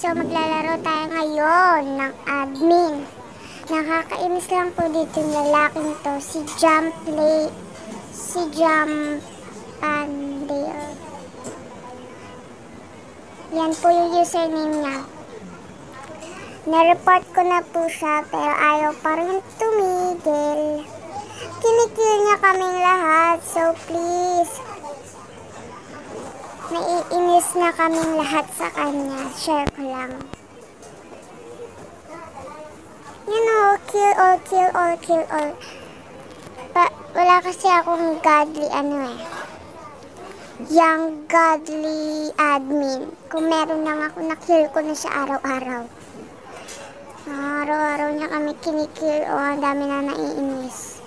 So, maglalaro tayo ngayon ng admin. Nakakainis lang po dito yung lalaking to. Si Jump Pandale. Yan po yung username niya. Na-report ko na po siya, pero ayaw pa rin tumigil. Kinikil niya kaming lahat, so please. Naiinis na kaming lahat sa kanya. Share ko lang. You know, kill all, kill all, kill all. Wala kasi akong godly yung godly admin. Kung meron lang ako, na-kill ko na siya araw-araw. Araw-araw niya kami kinikil. Ang dami na naiinis.